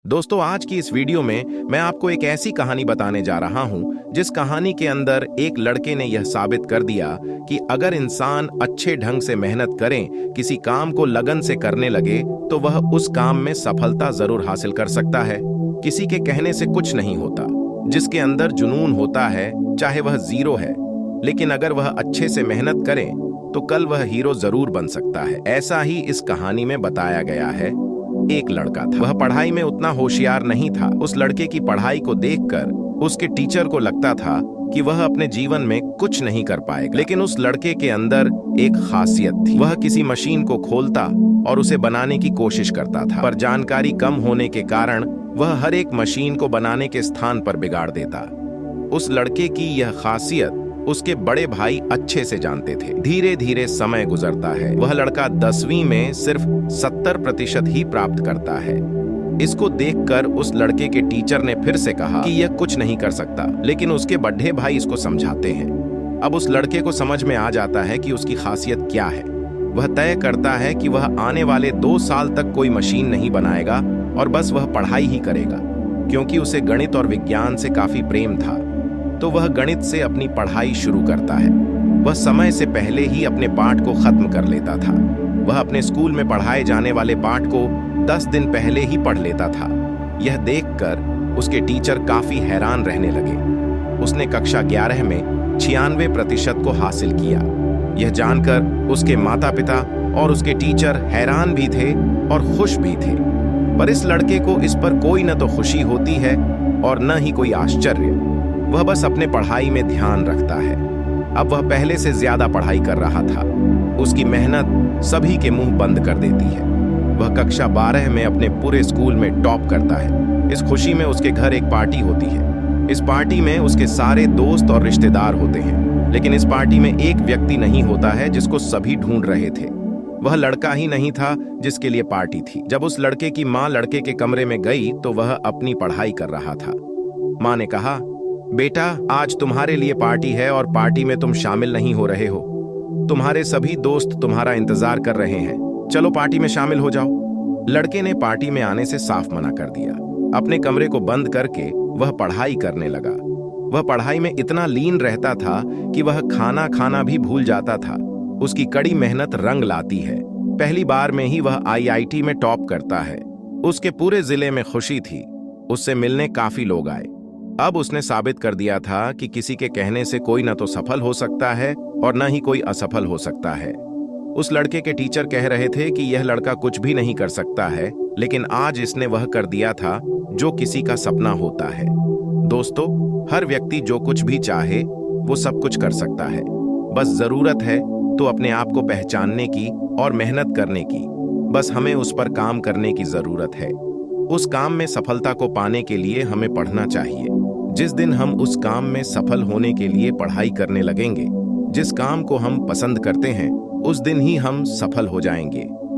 दोस्तों, आज की इस वीडियो में मैं आपको एक ऐसी कहानी बताने जा रहा हूं जिस कहानी के अंदर एक लड़के ने यह साबित कर दिया कि अगर इंसान अच्छे ढंग से मेहनत करें, किसी काम को लगन से करने लगे तो वह उस काम में सफलता जरूर हासिल कर सकता है। किसी के कहने से कुछ नहीं होता। जिसके अंदर जुनून होता है, चाहे वह जीरो है, लेकिन अगर वह अच्छे से मेहनत करे तो कल वह हीरो जरूर बन सकता है। ऐसा ही इस कहानी में बताया गया है। एक लड़का था, वह पढ़ाई में उतना होशियार नहीं था। उस लड़के की पढ़ाई को देखकर उसके टीचर को लगता था कि वह अपने जीवन में कुछ नहीं कर पाएगा। लेकिन उस लड़के के अंदर एक खासियत थी। वह किसी मशीन को खोलता और उसे बनाने की कोशिश करता था, पर जानकारी कम होने के कारण वह हर एक मशीन को बनाने के स्थान पर बिगाड़ देता। उस लड़के की यह खासियत उसके बड़े भाई अच्छे से जानते थे। धीरे धीरे समय गुजरता है। वह लड़का 10वीं में सिर्फ 70% ही प्राप्त करता है। इसको देखकर उस लड़के के टीचर ने फिर से कहा कि यह कुछ नहीं कर सकता, लेकिन उसके बड़े भाई इसको समझाते हैं। अब उस लड़के को समझ में आ जाता है कि उसकी खासियत क्या है। वह तय करता है कि वह आने वाले 2 साल तक कोई मशीन नहीं बनाएगा और बस वह पढ़ाई ही करेगा। क्योंकि उसे गणित और विज्ञान से काफी प्रेम था, तो वह गणित से अपनी पढ़ाई शुरू करता है। वह समय से पहले ही अपने पाठ को खत्म कर लेता था। वह अपने स्कूल में पढ़ाए जाने वाले पाठ को 10 दिन पहले ही पढ़ लेता था। यह देखकर उसके टीचर काफी हैरान रहने लगे। उसने कक्षा 11 में 96% को हासिल किया। यह जानकर उसके माता पिता और उसके टीचर हैरान भी थे और खुश भी थे। पर इस लड़के को इस पर कोई न तो खुशी होती है और न ही कोई आश्चर्य। वह बस अपने पढ़ाई में ध्यान रखता है। अब वह पहले से ज्यादा पढ़ाई कर रहा था। उसकी मेहनत सभी के मुंह बंद कर देती है। वह कक्षा 12 में अपने पूरे स्कूल में टॉप करता है। इस खुशी में उसके घर एक पार्टी होती है। इस पार्टी में उसके सारे दोस्त और रिश्तेदार होते हैं। लेकिन इस पार्टी में एक व्यक्ति नहीं होता है जिसको सभी ढूंढ रहे थे। वह लड़का ही नहीं था जिसके लिए पार्टी थी। जब उस लड़के की माँ लड़के के कमरे में गई तो वह अपनी पढ़ाई कर रहा था। माँ ने कहा, बेटा, आज तुम्हारे लिए पार्टी है और पार्टी में तुम शामिल नहीं हो रहे हो। तुम्हारे सभी दोस्त तुम्हारा इंतजार कर रहे हैं। चलो पार्टी में शामिल हो जाओ। लड़के ने पार्टी में आने से साफ मना कर दिया। अपने कमरे को बंद करके वह पढ़ाई करने लगा। वह पढ़ाई में इतना लीन रहता था कि वह खाना खाना भी भूल जाता था। उसकी कड़ी मेहनत रंग लाती है। पहली बार में ही वह IIT में टॉप करता है। उसके पूरे जिले में खुशी थी। उससे मिलने काफी लोग आए। अब उसने साबित कर दिया था कि किसी के कहने से कोई न तो सफल हो सकता है और न ही कोई असफल हो सकता है। उस लड़के के टीचर कह रहे थे कि यह लड़का कुछ भी नहीं कर सकता है, लेकिन आज इसने वह कर दिया था जो किसी का सपना होता है। दोस्तों, हर व्यक्ति जो कुछ भी चाहे वो सब कुछ कर सकता है। बस जरूरत है तो अपने आप को पहचानने की और मेहनत करने की। बस हमें उस पर काम करने की जरूरत है। उस काम में सफलता को पाने के लिए हमें पढ़ना चाहिए। जिस दिन हम उस काम में सफल होने के लिए पढ़ाई करने लगेंगे, जिस काम को हम पसंद करते हैं, उस दिन ही हम सफल हो जाएंगे।